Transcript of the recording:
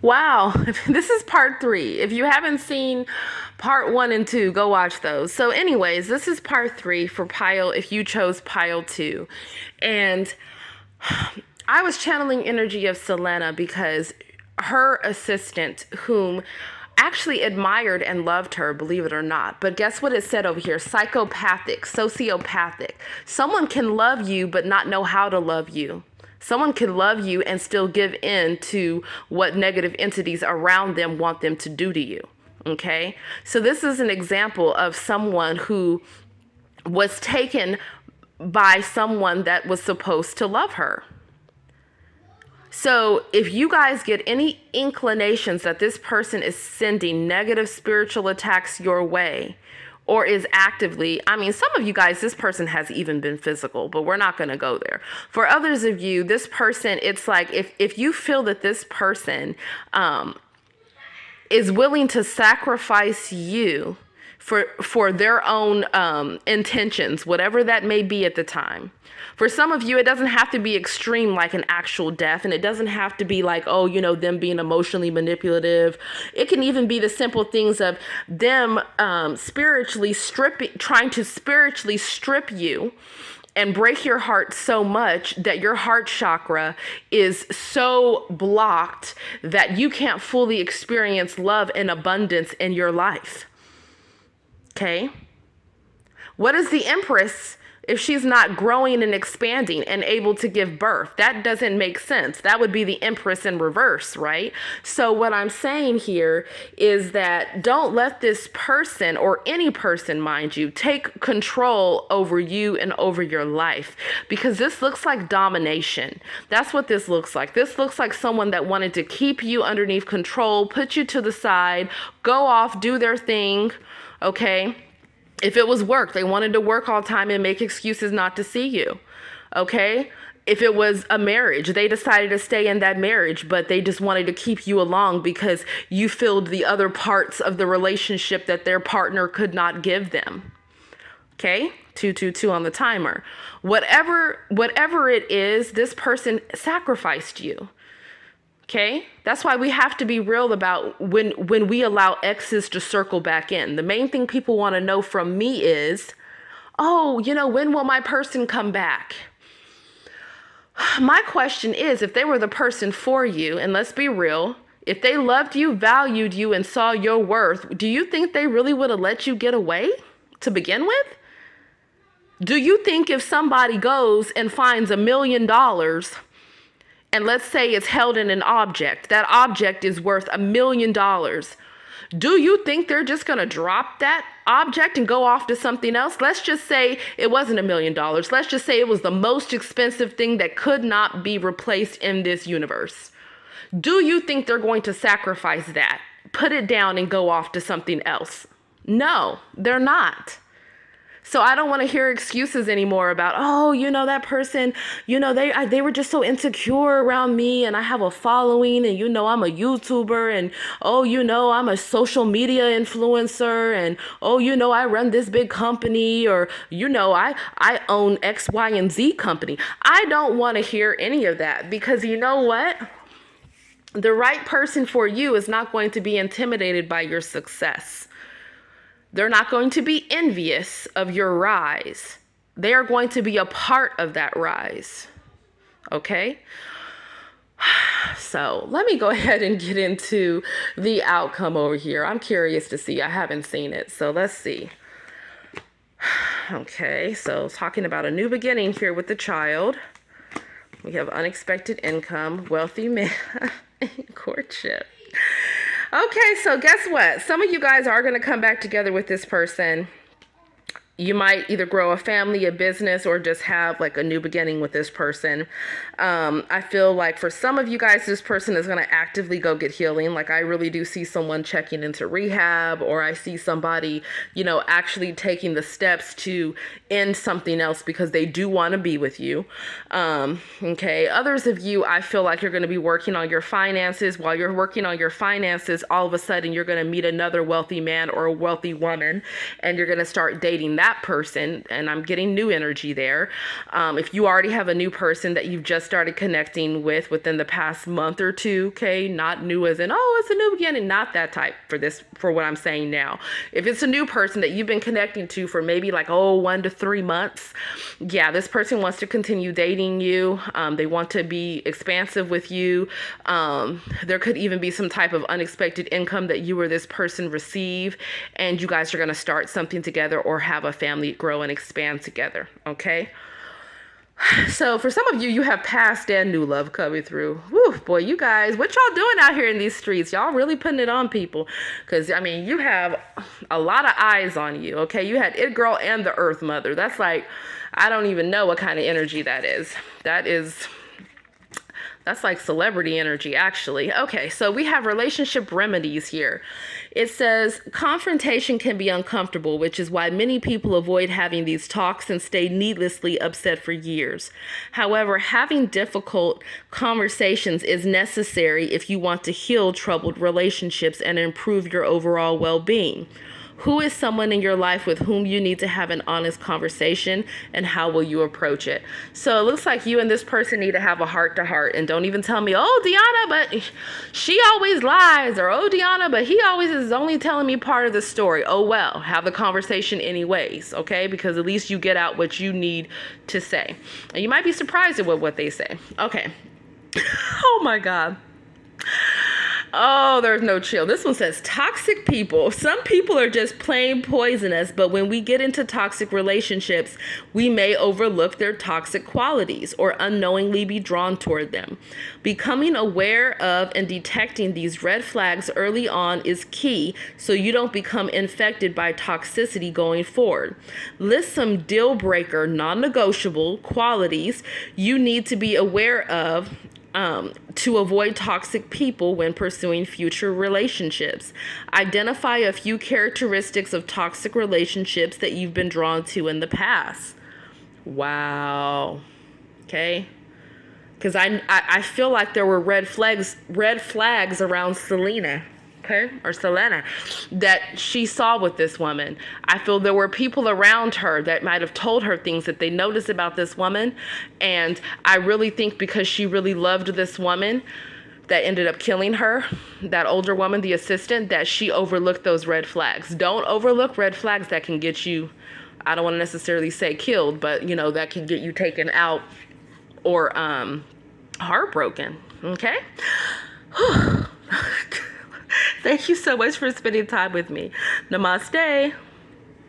Wow, this is part 3. If you haven't seen part 1 and 2, go watch those. So anyways, this is part 3 for pile if you chose pile 2. And I was channeling energy of Selena because her assistant, whom actually admired and loved her, believe it or not. But guess what it said over here? Psychopathic, sociopathic. Someone can love you but not know how to love you. Someone can love you and still give in to what negative entities around them want them to do to you. Okay? So this is an example of someone who was taken by someone that was supposed to love her. So if you guys get any inclinations that this person is sending negative spiritual attacks your way, or is actively, I mean, some of you guys, this person has even been physical, but we're not going to go there. For others of you, this person, it's like if you feel that this person is willing to sacrifice you for their own intentions, whatever that may be at the time. For some of you, it doesn't have to be extreme like an actual death, and it doesn't have to be like, oh, you know, them being emotionally manipulative. It can even be the simple things of them trying to spiritually strip you and break your heart so much that your heart chakra is so blocked that you can't fully experience love and abundance in your life. Okay? What is the Empress if she's not growing and expanding and able to give birth? That doesn't make sense. That would be the Empress in reverse, right? So what I'm saying here is that don't let this person, or any person, mind you, take control over you and over your life, because this looks like domination. That's what this looks like. This looks like someone that wanted to keep you underneath control, put you to the side, go off, do their thing. Okay? If it was work, they wanted to work all the time and make excuses not to see you. Okay? If it was a marriage, they decided to stay in that marriage, but they just wanted to keep you along because you filled the other parts of the relationship that their partner could not give them. Okay? 222 on the timer. Whatever it is, this person sacrificed you. Okay, that's why we have to be real about when we allow exes to circle back in. The main thing people want to know from me is, oh, you know, when will my person come back? My question is, if they were the person for you, and let's be real, if they loved you, valued you, and saw your worth, do you think they really would have let you get away to begin with? Do you think if somebody goes and finds $1 million, and let's say it's held in an object, that object is worth $1 million, do you think they're just going to drop that object and go off to something else? Let's just say it wasn't $1 million. Let's just say it was the most expensive thing that could not be replaced in this universe. Do you think they're going to sacrifice that, put it down, and go off to something else? No, they're not. So I don't want to hear excuses anymore about, oh, you know, that person, you know, they were just so insecure around me, and I have a following, and, you know, I'm a YouTuber, and, oh, you know, I'm a social media influencer, and, oh, you know, I run this big company, or, you know, I own X, Y, and Z company. I don't want to hear any of that, because you know what? The right person for you is not going to be intimidated by your success. They're not going to be envious of your rise. They are going to be a part of that rise. Okay? So let me go ahead and get into the outcome over here. I'm curious to see. I haven't seen it. So let's see. Okay, so talking about a new beginning here with the child. We have unexpected income, wealthy man, courtship. Okay, so guess what? Some of you guys are going to come back together with this person. You might either grow a family, a business, or just have like a new beginning with this person. I feel like for some of you guys, this person is going to actively go get healing. Like I really do see someone checking into rehab, or I see somebody, you know, actually taking the steps to end something else because they do want to be with you. Okay. Others of you, I feel like you're going to be working on your finances. While you're working on your finances, all of a sudden you're going to meet another wealthy man or a wealthy woman, and you're going to start dating that person. And I'm getting new energy there. If you already have a new person that you've just just started connecting with within the past month or two, okay? Not new as in, oh, it's a new beginning, not that type for what I'm saying now. If it's a new person that you've been connecting to for maybe like, 1 to 3 months, yeah, this person wants to continue dating you. They want to be expansive with you. There could even be some type of unexpected income that you or this person receive, and you guys are going to start something together or have a family grow and expand together, okay? So for some of you, you have past and new love coming through. Woo, boy, you guys, what y'all doing out here in these streets? Y'all really putting it on people. Because, I mean, you have a lot of eyes on you, okay? You had It Girl and the Earth Mother. That's like, I don't even know what kind of energy that is. That's like celebrity energy, actually. Okay, so we have relationship remedies here. It says, confrontation can be uncomfortable, which is why many people avoid having these talks and stay needlessly upset for years. However, having difficult conversations is necessary if you want to heal troubled relationships and improve your overall well-being. Who is someone in your life with whom you need to have an honest conversation, and how will you approach it? So it looks like you and this person need to have a heart-to-heart, and don't even tell me, oh, Deanna, but she always lies, or oh, Deanna, but he always is only telling me part of the story. Oh, well, have the conversation anyways, okay? Because at least you get out what you need to say. And you might be surprised at what they say. Okay. Oh, my God. Oh, there's no chill. This one says toxic people. Some people are just plain poisonous, but when we get into toxic relationships, we may overlook their toxic qualities or unknowingly be drawn toward them. Becoming aware of and detecting these red flags early on is key so you don't become infected by toxicity going forward. List some deal breaker, non-negotiable qualities you need to be aware of to avoid toxic people when pursuing future relationships. Identify a few characteristics of toxic relationships that you've been drawn to in the past. Wow. Okay. Because I feel like there were red flags around Selena. Okay, or Selena, that she saw with this woman. I feel there were people around her that might have told her things that they noticed about this woman. And I really think because she really loved this woman that ended up killing her, that older woman, the assistant, that she overlooked those red flags. Don't overlook red flags that can get you, I don't want to necessarily say killed, but that can get you taken out or heartbroken. Okay? Thank you so much for spending time with me. Namaste.